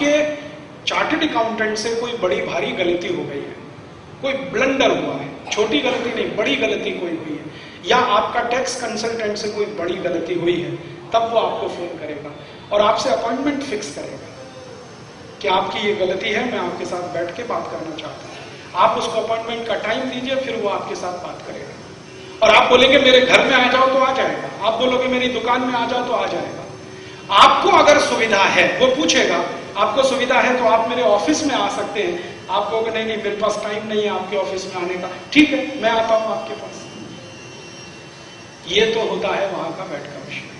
आपके chartered accountant से कोई बड़ी भारी गलती हो गई है, कोई ब्लंडर हुआ है, छोटी गलती नहीं बड़ी गलती कोई हुई है, या आपका टैक्स कंसल्टेंट से कोई बड़ी गलती हुई है, तब वो आपको फोन करेगा और आपसे अपॉइंटमेंट फिक्स करेगा कि आपकी ये गलती है, मैं आपके साथ बैठ के बात करना चाहता हूँ। आप उसको अपॉइंटमेंट का टाइम दीजिए, फिर वो आपके साथ बात करेगा। और आप बोलेंगे मेरे घर में आ जाओ तो आ जाएगा, आप बोलोगे मेरी दुकान में आ जाओ तो आ जाएगा। आपको अगर सुविधा है, वो पूछेगा आपको सुविधा है तो आप मेरे ऑफिस में आ सकते हैं। आप कहोगे नहीं नहीं मेरे पास टाइम नहीं है आपके ऑफिस में आने का, ठीक है मैं आता हूं आपके पास। ये तो होता है वहां का वैट कमिश्नर।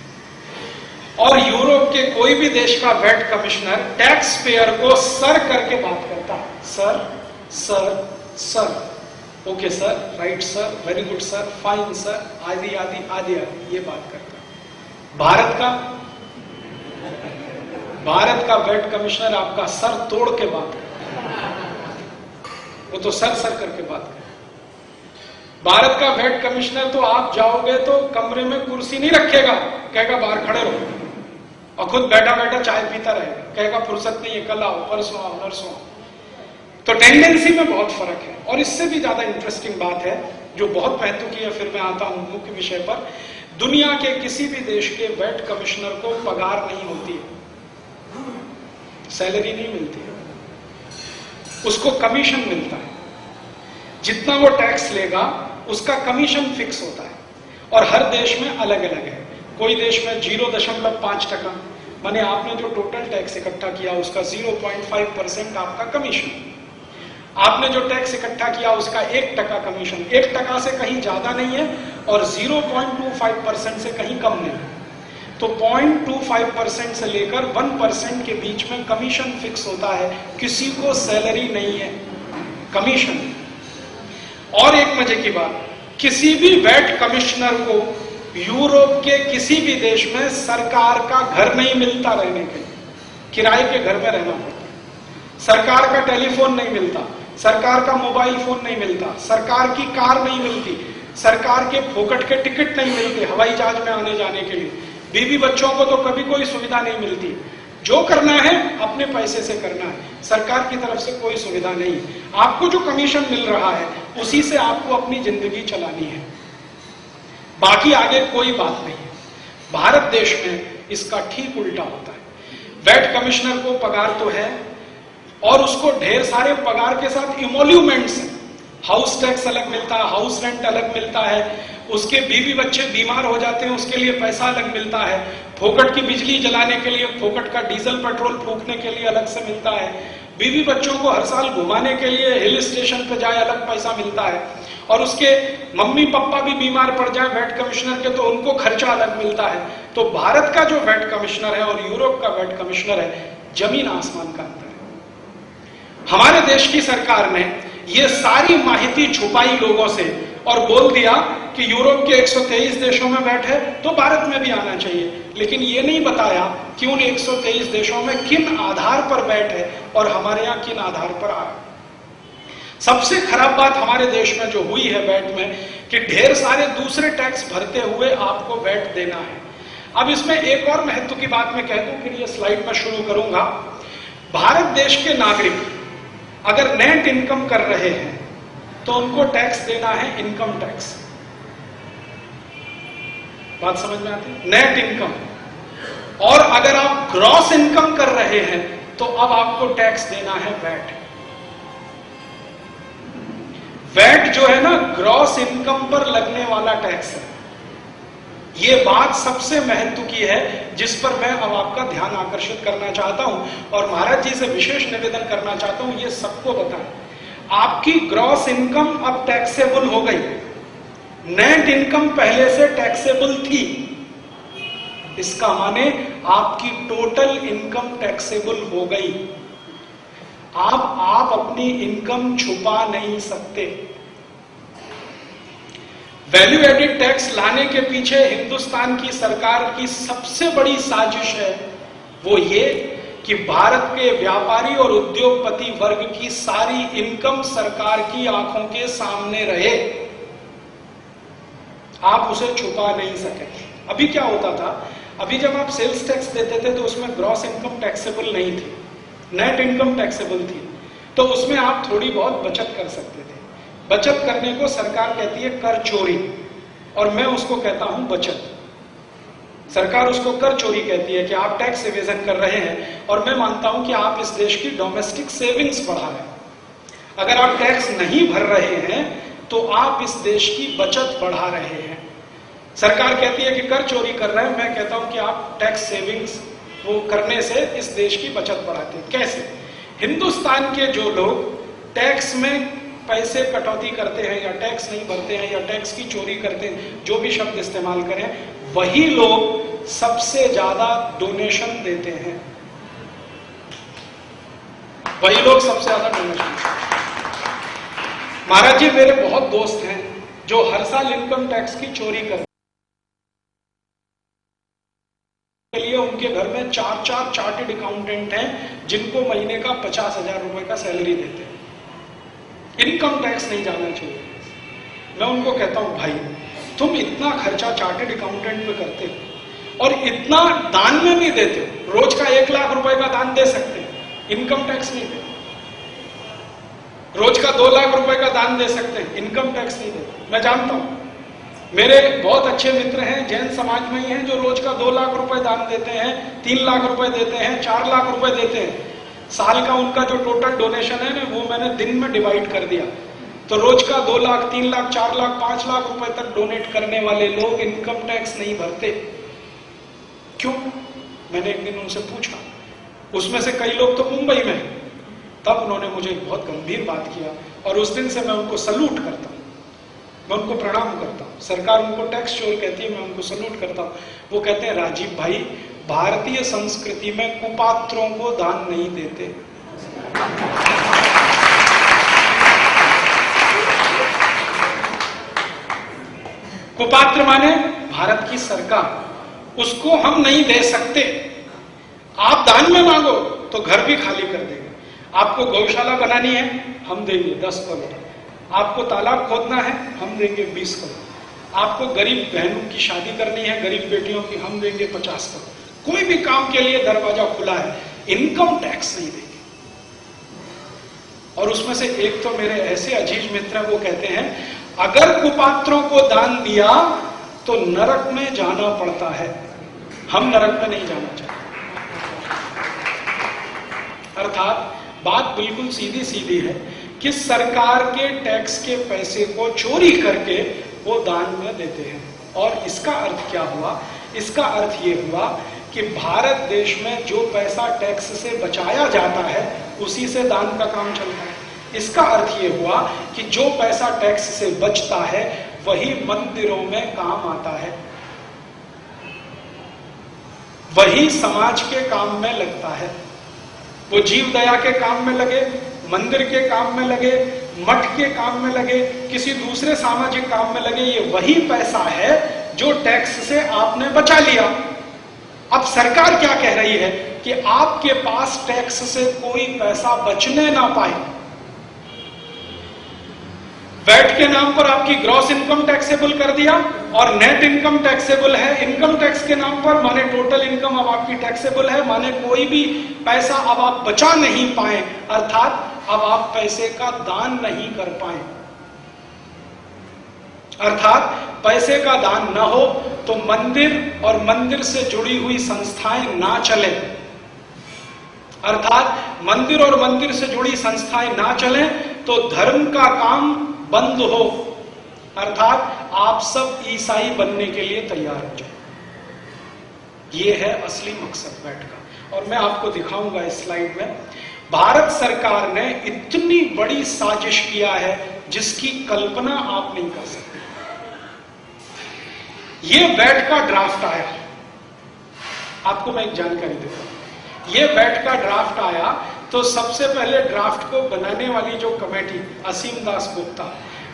और यूरोप के कोई भी देश का वैट कमिश्नर टैक्स पेयर को सर करके बात करता है, sir sir sir, okay sir, right sir, very good sir, fine sir, आदि आदि आदि आदि, ये बात करता है। भारत का वैट कमिश्नर आपका सर तोड़ के बात करता है, वो तो सर सर करके बात करता है। भारत का वैट कमिश्नर तो आप जाओगे तो कमरे में कुर्सी नहीं रखेगा, कहेगा बाहर खड़े रहो, और खुद बैठा बैठा चाय पीता रहेगा, कहेगा फुर्सत नहीं है, कल आओ, परसों आओ, नरसों आओ। तो टेंडेंसी में बहुत फर्क है। और इससे भी ज्यादा इंटरेस्टिंग बात है जो बहुत महत्व की है, फिर मैं आता हूं मुख्य विषय पर। दुनिया के किसी भी देश के वैट कमिश्नर को पगार नहीं होती है, सैलरी नहीं मिलती है, उसको कमीशन मिलता है। जितना वो टैक्स लेगा उसका कमीशन फिक्स होता है, और हर देश में अलग अलग है। कोई देश में 0.5%, माने आपने जो टोटल टैक्स इकट्ठा किया उसका 0.5% आपका कमीशन, आपने जो टैक्स इकट्ठा किया उसका 1% कमीशन। 1% से कहीं ज्यादा नहीं है और 0.25% से कहीं कम नहीं है। तो 0.25% से लेकर 1% के बीच में कमीशन फिक्स होता है, किसी को सैलरी नहीं है, कमीशन। और एक मजे की बात, किसी भी वैट कमिश्नर को यूरोप के किसी भी देश में सरकार का घर नहीं मिलता रहने के लिए, किराए के घर में रहना पड़ता है। सरकार का टेलीफोन नहीं मिलता, सरकार का मोबाइल फोन नहीं मिलता, सरकार की कार नहीं मिलती, सरकार के फोकट के टिकट नहीं मिलते हवाई जहाज में आने जाने के लिए। बीवी बच्चों को तो कभी कोई सुविधा नहीं मिलती। जो करना है अपने पैसे से करना है, सरकार की तरफ से कोई सुविधा नहीं। आपको जो कमीशन मिल रहा है उसी से आपको अपनी जिंदगी चलानी है, बाकी आगे कोई बात नहीं है। भारत देश में इसका ठीक उल्टा होता है। वैट कमिश्नर को पगार तो है और उसको ढेर सारे पगार के साथ इमोल्यूमेंट्स हैं। हाउस टैक्स अलग मिलता है, हाउस रेंट अलग मिलता है, उसके बीवी बच्चे बीमार हो जाते हैं उसके लिए पैसा अलग मिलता है, फोकट की बिजली जलाने के लिए, फोकट का डीजल पेट्रोल फूकने के लिए अलग से मिलता है, बीवी बच्चों को हर साल घुमाने के लिए हिल स्टेशन पे जाए अलग पैसा मिलता है, और उसके मम्मी पापा भी बीमार पड़ जाए वैट कमिश्नर के तो उनको खर्चा अलग मिलता है। तो भारत का जो वैट कमिश्नर है और यूरोप का वैट कमिश्नर है, जमीन आसमान का अंतर है। हमारे देश की सरकार ने ये सारी माहिती छुपाई लोगों से और बोल दिया कि यूरोप के 123 देशों में वैट है तो भारत में भी आना चाहिए, लेकिन ये नहीं बताया कि उन 123 देशों में किन आधार पर वैट है और हमारे यहाँ किन आधार पर आ। सबसे खराब बात हमारे देश में जो हुई है वैट में कि ढेर सारे दूसरे टैक्स भरते हुए आपको वैट देना है। अब इसमें एक और महत्व की बात मैं कह दूं, फिर ये स्लाइड में शुरू करूंगा। भारत देश के नागरिक अगर नेट इनकम कर रहे हैं तो उनको टैक्स देना है इनकम टैक्स। बात समझ में आती है? Net income. और अगर आप ग्रॉस इनकम कर रहे हैं तो अब आपको टैक्स देना है वैट। वैट जो है ना, ग्रॉस इनकम पर लगने वाला टैक्स है। ये बात सबसे महत्व की है जिस पर मैं अब आपका ध्यान आकर्षित करना चाहता हूं और महाराज जी से विशेष निवेदन करना चाहता हूं, ये सबको बताएं। आपकी ग्रॉस इनकम अब टैक्सेबल हो गई, नेट इनकम पहले से टैक्सेबल थी। इसका माने आपकी टोटल इनकम टैक्सेबल हो गई। अब आप अपनी इनकम छुपा नहीं सकते। वैल्यू एडेड टैक्स लाने के पीछे हिंदुस्तान की सरकार की सबसे बड़ी साजिश है वो ये कि भारत के व्यापारी और उद्योगपति वर्ग की सारी इनकम सरकार की आंखों के सामने रहे, आप उसे छुपा नहीं सके। अभी क्या होता था, अभी जब आप सेल्स टैक्स देते थे तो उसमें ग्रॉस इनकम टैक्सेबल नहीं थी, नेट इनकम टैक्सेबल थी, तो उसमें आप थोड़ी बहुत बचत कर सकते थे। बचत करने को सरकार कहती है कर चोरी, और मैं उसको कहता हूं बचत। सरकार उसको कर चोरी कहती है कि आप टैक्स एवेजन कर रहे हैं, और मैं मानता हूं कि आप इस देश की डोमेस्टिक सेविंग्स बढ़ा रहे हैं। अगर आप टैक्स नहीं भर रहे हैं तो आप इस देश की बचत बढ़ा रहे हैं। सरकार कहती है कि कर चोरी कर रहे हैं, मैं कहता हूं कि आप टैक्स सेविंग्स वो करने से इस देश की बचत बढ़ाते हैं। कैसे? हिंदुस्तान के जो लोग टैक्स में पैसे कटौती करते हैं या टैक्स नहीं भरते हैं या टैक्स की चोरी करते हैं, जो भी शब्द इस्तेमाल करें, वही लोग सबसे ज्यादा डोनेशन देते हैं। वही लोग सबसे ज्यादा डोनेशन। महाराज जी, मेरे बहुत दोस्त हैं जो हर साल इनकम टैक्स की चोरी करते के लिए उनके घर में 4 चार्टेड अकाउंटेंट हैं जिनको महीने का 50,000 रुपए का सैलरी देते हैं। इनकम टैक्स नहीं जाना चाहिए। मैं उनको कहता हूं, भाई तुम इतना खर्चा चार्टेड अकाउंटेंट पे करते हो और इतना दान में भी देते हो, रोज का 1 लाख रुपए का दान दे सकते हैं, इनकम टैक्स नहीं देते। रोज का 2 लाख रुपए का दान दे सकते हैं, इनकम टैक्स नहीं देते। मैं जानता हूं, मेरे बहुत अच्छे मित्र हैं जैन समाज में ही हैं जो रोज का 2 लाख रुपए दान देते हैं, 3 लाख रुपए देते हैं, 4 लाख रुपए देते हैं। साल का उनका जो टोटल डोनेशन है ना, वो मैंने दिन में डिवाइड कर दिया, तो रोज का 2 लाख, 3 लाख, 4 लाख, 5 लाख रुपए तक डोनेट करने वाले लोग इनकम टैक्स नहीं भरते। क्यों? मैंने एक दिन उनसे पूछा। उसमें से कई लोग तो मुंबई में हैं। तब उन्होंने मुझे एक बहुत गंभीर बात किया, और उस दिन से मैं उनको सल्यूट करता हूं, मैं उनको प्रणाम करता हूं। सरकार उनको टैक्स चोर कहती है, मैं उनको सल्यूट करता हूं। वो कहते हैं, राजीव भाई, भारतीय संस्कृति में कुपात्रों को दान नहीं देते। कुपात्र माने भारत की सरकार, उसको हम नहीं दे सकते। आप दान में मांगो तो घर भी खाली कर देंगे। आपको गौशाला बनानी है, हम देंगे 10 करोड़। आपको तालाब खोदना है, हम देंगे 20 करोड़। आपको गरीब बहनों की शादी करनी है, गरीब बेटियों की, हम देंगे 50 करोड़। कोई भी काम के लिए दरवाजा खुला है, इनकम टैक्स नहीं देंगे। और उसमें से एक तो मेरे ऐसे अजीज मित्र हैं, वो कहते हैं, अगर कुपात्रों को दान दिया तो नरक में जाना पड़ता है, हम नरक में नहीं जाना चाहते। अर्थात बात बिल्कुल सीधी सीधी है कि सरकार के टैक्स के पैसे को चोरी करके वो दान में देते हैं। और इसका अर्थ क्या हुआ? इसका अर्थ ये हुआ कि भारत देश में जो पैसा टैक्स से बचाया जाता है उसी से दान का काम चलता है। इसका अर्थ ये हुआ कि जो पैसा टैक्स से बचता है वही मंदिरों में काम आता है, वही समाज के काम में लगता है। वो जीव दया के काम में लगे, मंदिर के काम में लगे, मठ के काम में लगे, किसी दूसरे सामाजिक काम में लगे, ये वही पैसा है जो टैक्स से आपने बचा लिया। अब सरकार क्या कह रही है कि आपके पास टैक्स से कोई पैसा बचने ना पाए। वैट के नाम पर आपकी ग्रॉस इनकम टैक्सेबल कर दिया और नेट इनकम टैक्सेबल है। इनकम टैक्स के नाम पर माने टोटल इनकम अब आपकी टैक्सेबल है, माने कोई भी पैसा अब आप बचा नहीं पाए, अर्थात अब आप पैसे का दान नहीं कर पाए। अर्थात पैसे का दान ना हो तो मंदिर और मंदिर से जुड़ी हुई संस्थाएं ना चले। अर्थात मंदिर और मंदिर से जुड़ी संस्थाएं ना चले तो धर्म का काम बंद हो। अर्थात आप सब ईसाई बनने के लिए तैयार हो जाए। यह है असली मकसद वैट का। और मैं आपको दिखाऊंगा इस स्लाइड में, भारत सरकार ने इतनी बड़ी साजिश किया है जिसकी कल्पना आप नहीं कर सकते। यह वैट का ड्राफ्ट आया, आपको मैं एक जानकारी देता हूं। यह वैट का ड्राफ्ट आया तो सबसे पहले ड्राफ्ट को बनाने वाली जो कमेटी असीम दास गुप्ता,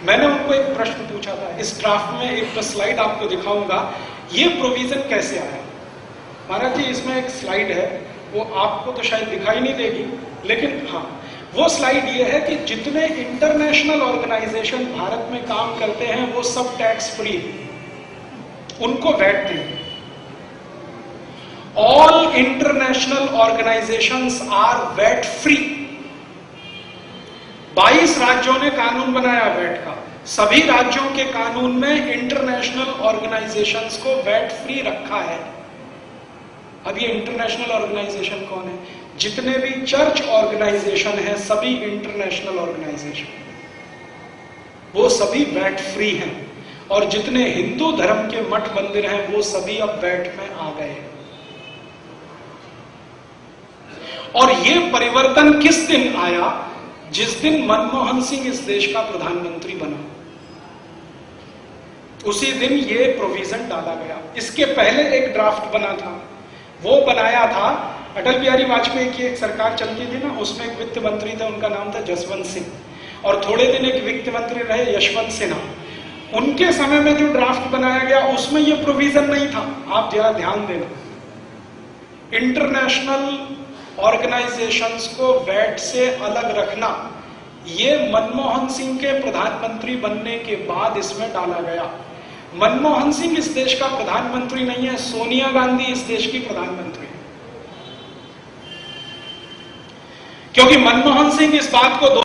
मैंने उनको एक प्रश्न पूछा था। इस ड्राफ्ट में एक स्लाइड आपको दिखाऊंगा, ये प्रोविजन कैसे आया। महाराज जी, इसमें एक स्लाइड है, वो आपको तो शायद दिखाई नहीं देगी, लेकिन हाँ, वो स्लाइड ये है कि जितने इंटरनेशनल ऑर्गेनाइजेशन भारत में काम करते हैं वो सब टैक्स फ्री, उनको वैट दें। All international organisations are VAT free. 22 राज्यों ने कानून बनाया वैट का। सभी राज्यों के कानून में इंटरनेशनल ऑर्गेनाइजेशंस को वैट फ्री रखा है। अब ये इंटरनेशनल ऑर्गेनाइजेशन कौन है? जितने भी चर्च ऑर्गेनाइजेशन है, सभी इंटरनेशनल ऑर्गेनाइजेशन, वो सभी वैट फ्री हैं। और जितने हिंदू धर्म के मठ मंदिर हैं, वो सभी अब वैट में आ गए। और ये परिवर्तन किस दिन आया? जिस दिन मनमोहन सिंह इस देश का प्रधानमंत्री बना, उसी दिन ये प्रोविजन डाला गया। इसके पहले एक ड्राफ्ट बना था, वो बनाया था अटल बिहारी वाजपेयी की एक सरकार चलती थी ना, उसमें एक वित्त मंत्री थे, उनका नाम था जसवंत सिंह, और थोड़े दिन एक वित्त मंत्री रहे यशवंत सिन्हा। उनके समय में जो ड्राफ्ट बनाया गया उसमें ये प्रोविजन नहीं था। आप जरा ध्यान देना, इंटरनेशनल ऑर्गेनाइजेशंस को वैट से अलग रखना, ये मनमोहन सिंह के प्रधानमंत्री बनने के बाद इसमें डाला गया। मनमोहन सिंह इस देश का प्रधानमंत्री नहीं है, सोनिया गांधी इस देश की प्रधानमंत्री है। क्योंकि मनमोहन सिंह इस बात को